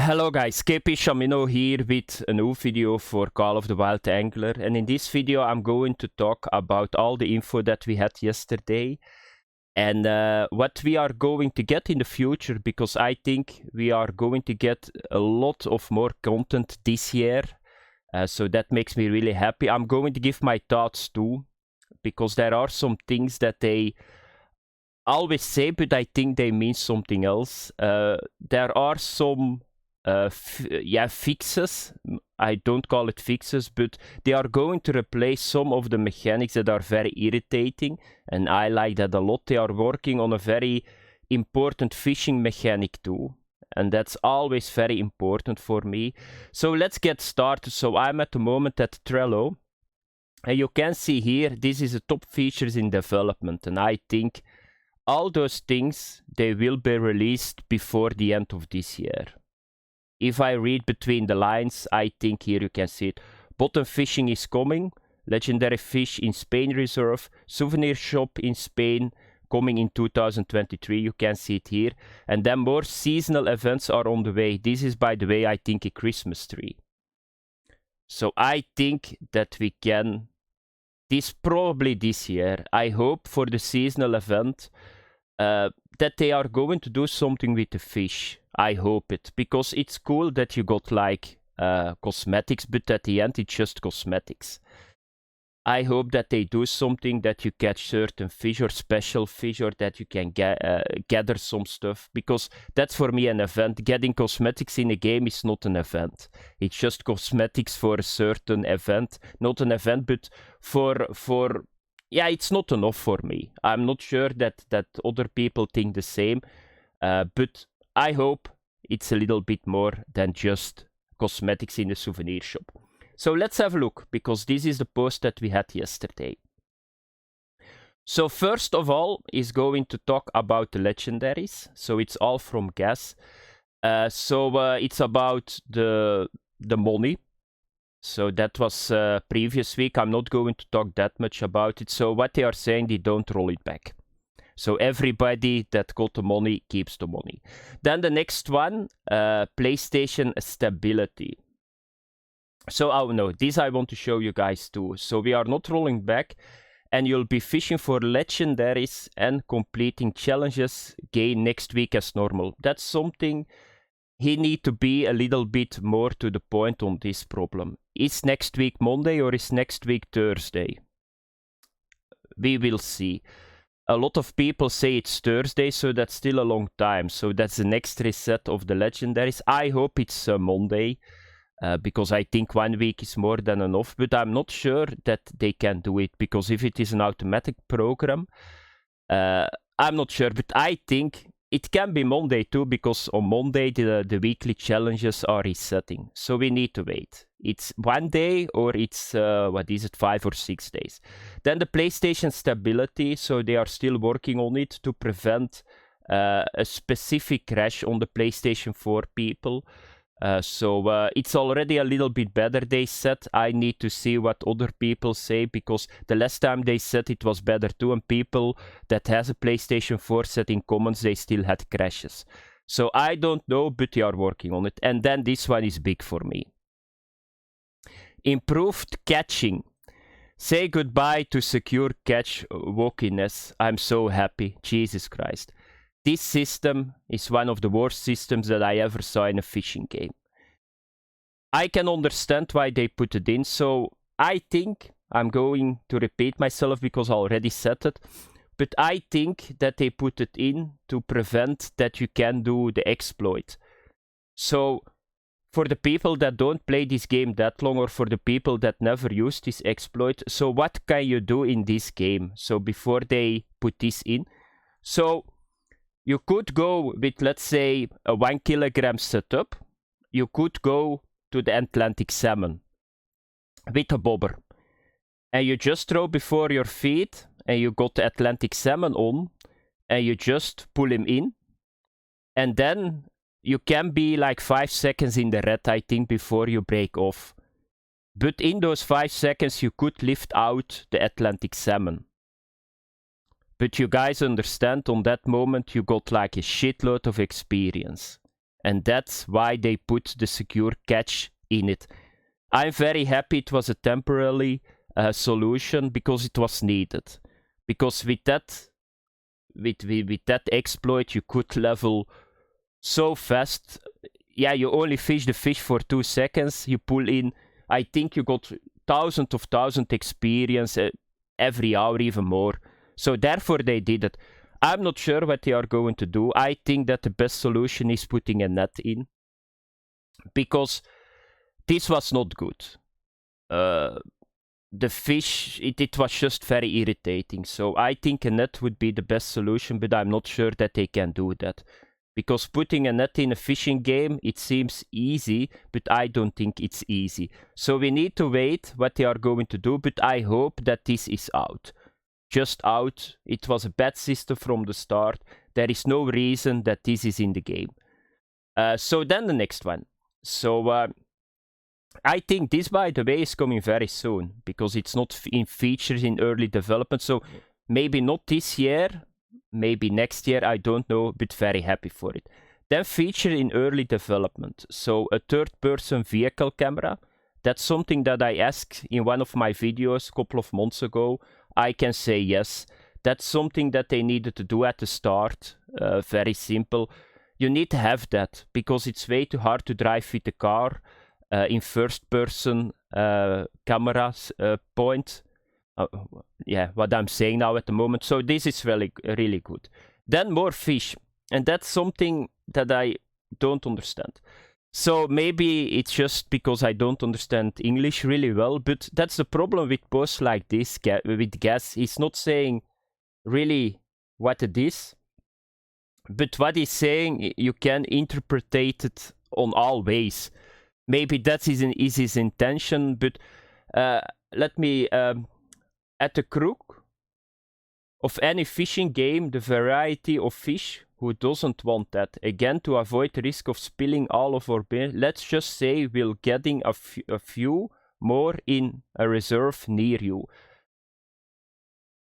Hello guys, KP Shamino here with a new video for Call of the Wild Angler, and in this video I'm going to talk about all the info that we had yesterday and what we are going to get in the future, because I think we are going to get a lot of more content this year, so that makes me really happy. I'm going to give my thoughts too, because there are some things that they always say but I think they mean something else. There are some fixes. I don't call it fixes, but they are going to replace some of the mechanics that are very irritating, and I like that a lot. They are working on a very important fishing mechanic too, and that's always very important for me. So let's get started. So I'm at the moment at Trello, and you can see here this is the top features in development, and I think all those things, they will be released before the end of this year. If I read between the lines, I think here you can see it. Bottom fishing is coming. Legendary fish in Spain reserve. Souvenir shop in Spain coming in 2023. You can see it here. And then more seasonal events are on the way. This is, by the way, I think a Christmas tree. So I think that we can... This probably this year. I hope for the seasonal event that they are going to do something with the fish. I hope it, because it's cool that you got like cosmetics, but at the end it's just cosmetics. I hope that they do something that you catch certain fish or special fish, or that you can gather some stuff, because that's for me an event. Getting cosmetics in a game is not an event. It's just cosmetics for a certain event, not an event, but for yeah, it's not enough for me. I'm not sure that other people think the same, but I hope it's a little bit more than just cosmetics in the souvenir shop. So let's have a look, because this is the post that we had yesterday. So first of all is going to talk about the legendaries. So it's all from Gas. It's about the money. So that was previous week. I'm not going to talk that much about it. So what they are saying, they don't roll it back. So everybody that got the money keeps the money. Then the next one, PlayStation stability. So, oh no, this I want to show you guys too. So we are not rolling back, and you'll be fishing for legendaries and completing challenges again next week as normal. That's something he need to be a little bit more to the point on this problem. Is next week Monday or is next week Thursday? We will see. A lot of people say it's Thursday, so that's still a long time. So that's the next reset of the legendaries. I hope it's Monday. Because I think 1 week is more than enough, but I'm not sure that they can do it, because if it is an automatic program, I'm not sure, but I think it can be Monday too, because on Monday the weekly challenges are resetting, so we need to wait. It's 1 day or it's, 5 or 6 days. Then the PlayStation stability, so they are still working on it to prevent a specific crash on the PlayStation 4 people. It's already a little bit better, they said. I need to see what other people say, because the last time they said it was better too, and people that has a PlayStation 4 said in comments they still had crashes. So I don't know, but they are working on it. And then this one is big for me. Improved catching. Say goodbye to secure catch wokiness. I'm so happy. Jesus Christ. This system is one of the worst systems that I ever saw in a fishing game. I can understand why they put it in, so I think, I'm going to repeat myself because I already said it, but I think that they put it in to prevent that you can do the exploit. So, for the people that don't play this game that long, or for the people that never use this exploit, so what can you do in this game? So before they put this in, so you could go with, let's say, a 1 kilogram setup. You could go to the Atlantic salmon with a bobber. And you just throw before your feet, and you got the Atlantic salmon on, and you just pull him in. And then you can be like 5 seconds in the red, I think, before you break off. But in those 5 seconds, you could lift out the Atlantic salmon. But you guys understand, on that moment you got like a shitload of experience. And that's why they put the secure catch in it. I'm very happy it was a temporary solution because it was needed. Because with that exploit, you could level so fast. Yeah, you only fish the fish for 2 seconds. You pull in, I think you got thousands experience every hour, even more. So therefore they did it. I'm not sure what they are going to do. I think that the best solution is putting a net in. Because this was not good. The fish, it was just very irritating. So I think a net would be the best solution, but I'm not sure that they can do that. Because putting a net in a fishing game, it seems easy, but I don't think it's easy. So we need to wait what they are going to do, but I hope that this is out. Just out. It was a bad system from the start. There is no reason that this is in the game. So then the next one. So I think this, by the way, is coming very soon, because it's not in features in early development. So maybe not this year, maybe next year, I don't know, but very happy for it. Then feature in early development. So a third-person vehicle camera. That's something that I asked in one of my videos a couple of months ago. I can say yes. That's something that they needed to do at the start. Very simple. You need to have that, because it's way too hard to drive with the car in first-person cameras point. Yeah, what I'm saying now at the moment. So this is really, really good. Then more fish. And that's something that I don't understand. So maybe it's just because I don't understand English really well, but that's the problem with posts like this with Gas. He's not saying really what it is, but what he's saying, you can interpret it on all ways. Maybe that is his intention, but let me... at the crook of any fishing game, the variety of fish, who doesn't want that? Again, to avoid the risk of spilling all of our beer, let's just say we're getting a few more in a reserve near you.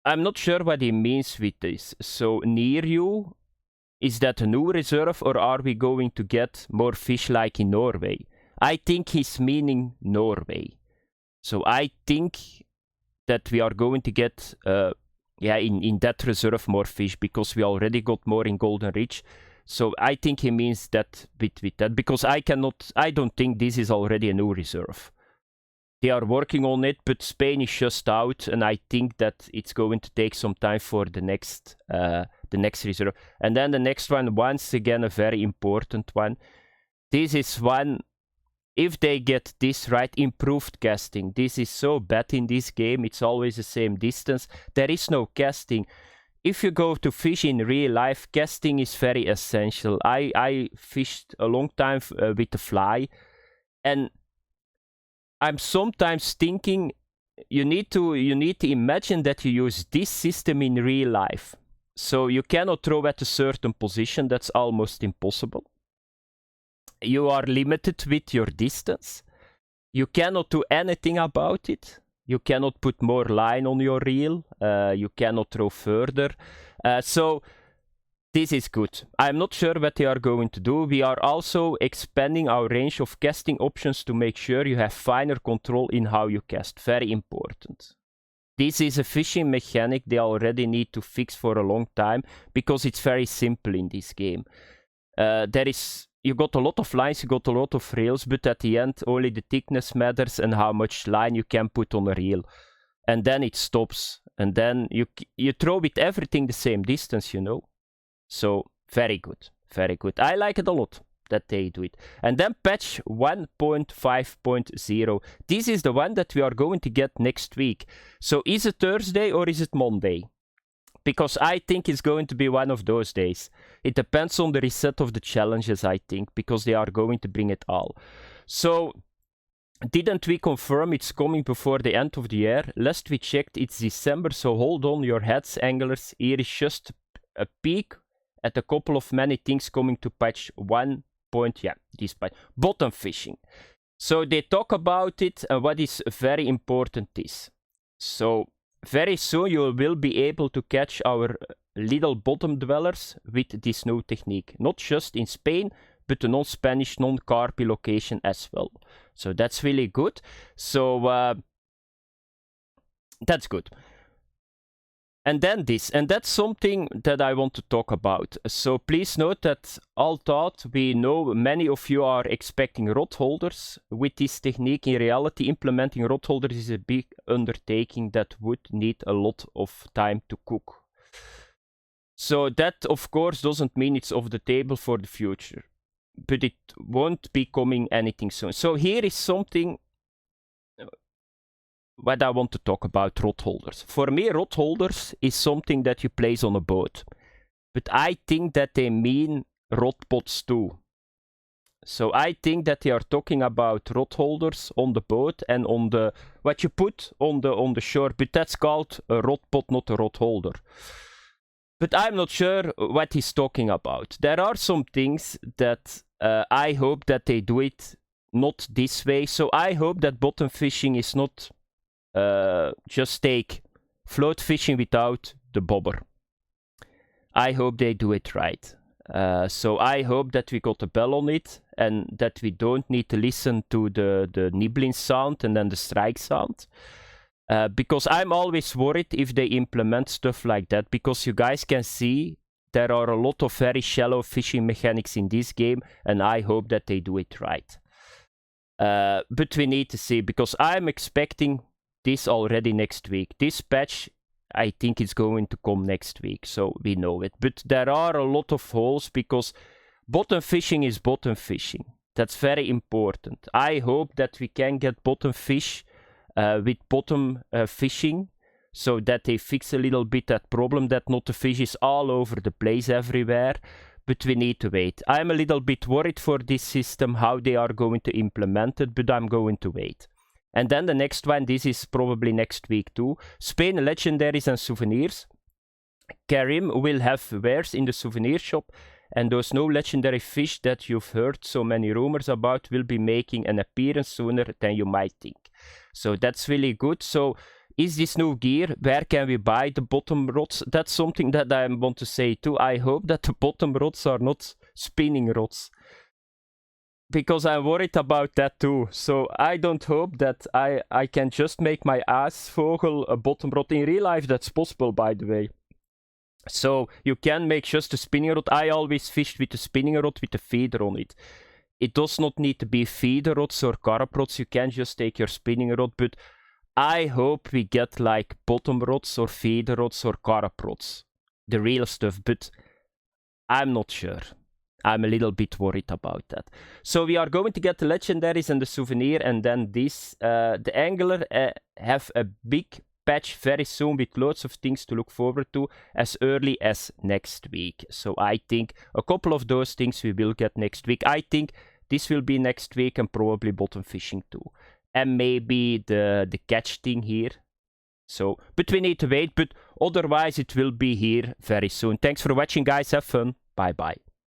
I'm not sure what he means with this. So near you, is that a new reserve, or are we going to get more fish like in Norway? I think he's meaning Norway. So I think that we are going to get, in that reserve more fish, because we already got more in Golden Ridge. So I think he means that with that, because I don't think this is already a new reserve. They are working on it, but Spain is just out, and I think that it's going to take some time for the next reserve. And then the next one, once again, a very important one. This is one. If they get this right, improved casting. This is so bad in this game. It's always the same distance. There is no casting. If you go to fish in real life, casting is very essential. I fished a long time with the fly, and I'm sometimes thinking you need to imagine that you use this system in real life. So you cannot throw at a certain position. That's almost impossible. You are limited with your distance. You cannot do anything about it. You cannot put more line on your reel. You cannot throw further. So this is good. I'm not sure what they are going to do. We are also expanding our range of casting options to make sure you have finer control in how you cast. Very important. This is a fishing mechanic they already need to fix for a long time, because it's very simple in this game. You got a lot of lines, you got a lot of reels, but at the end only the thickness matters and how much line you can put on a reel. And then it stops. And then you throw with everything the same distance, you know. So very good, very good. I like it a lot that they do it. And then patch 1.5.0. This is the one that we are going to get next week. So is it Thursday or is it Monday? Because I think it's going to be one of those days. It depends on the reset of the challenges, I think, because they are going to bring it all. So, didn't we confirm it's coming before the end of the year? Last we checked, it's December, so hold on your heads, anglers. Here is just a peek at a couple of many things coming to patch 1. This patch. Bottom fishing. So, they talk about it, and what is very important is. So, very soon you will be able to catch our little bottom dwellers with this new technique. Not just in Spain, but a non-Spanish, non-carpy location as well. So that's really good. So that's good. And then this, and that's something that I want to talk about. So please note that although we know many of you are expecting rod holders with this technique, in reality implementing rod holders is a big undertaking that would need a lot of time to cook. So that of course doesn't mean it's off the table for the future, but it won't be coming anything soon. So here is something what I want to talk about, rod holders. For me, rod holders is something that you place on a boat. But I think that they mean rod pots too. So I think that they are talking about rod holders on the boat and on the what you put on the shore, but that's called a rod pot, not a rod holder. But I'm not sure what he's talking about. There are some things that I hope that they do it not this way. So I hope that bottom fishing is not just take float fishing without the bobber. I hope they do it right. So I hope that we got a bell on it and that we don't need to listen to the nibbling sound and then the strike sound. Because I'm always worried if they implement stuff like that, because you guys can see there are a lot of very shallow fishing mechanics in this game, and I hope that they do it right. But we need to see, because I'm expecting this already next week. This patch, I think it's going to come next week, so we know it. But there are a lot of holes, because bottom fishing is bottom fishing. That's very important. I hope that we can get bottom fish with bottom fishing, so that they fix a little bit that problem that not the fish is all over the place everywhere. But we need to wait. I'm a little bit worried for this system, how they are going to implement it, but I'm going to wait. And then the next one, this is probably next week too. Spain, Legendaries and Souvenirs. Karim will have wares in the souvenir shop, and those no legendary fish that you've heard so many rumors about will be making an appearance sooner than you might think. So that's really good. So is this new gear? Where can we buy the bottom rods? That's something that I want to say too. I hope that the bottom rods are not spinning rods, because I'm worried about that too. So I don't hope that I can just make my aasvogel a bottom rod. In real life that's possible, by the way. So you can make just a spinning rod. I always fished with a spinning rod with a feeder on it. It does not need to be feeder rods or carp rods. You can just take your spinning rod, but I hope we get like bottom rods or feeder rods or carp rods. The real stuff, but I'm not sure. I'm a little bit worried about that. So we are going to get the Legendaries and the Souvenir, and then this. The Angler have a big patch very soon with loads of things to look forward to as early as next week. So I think a couple of those things we will get next week. I think this will be next week, and probably bottom fishing too. And maybe the catch thing here. So, but we need to wait, but otherwise it will be here very soon. Thanks for watching, guys. Have fun. Bye bye.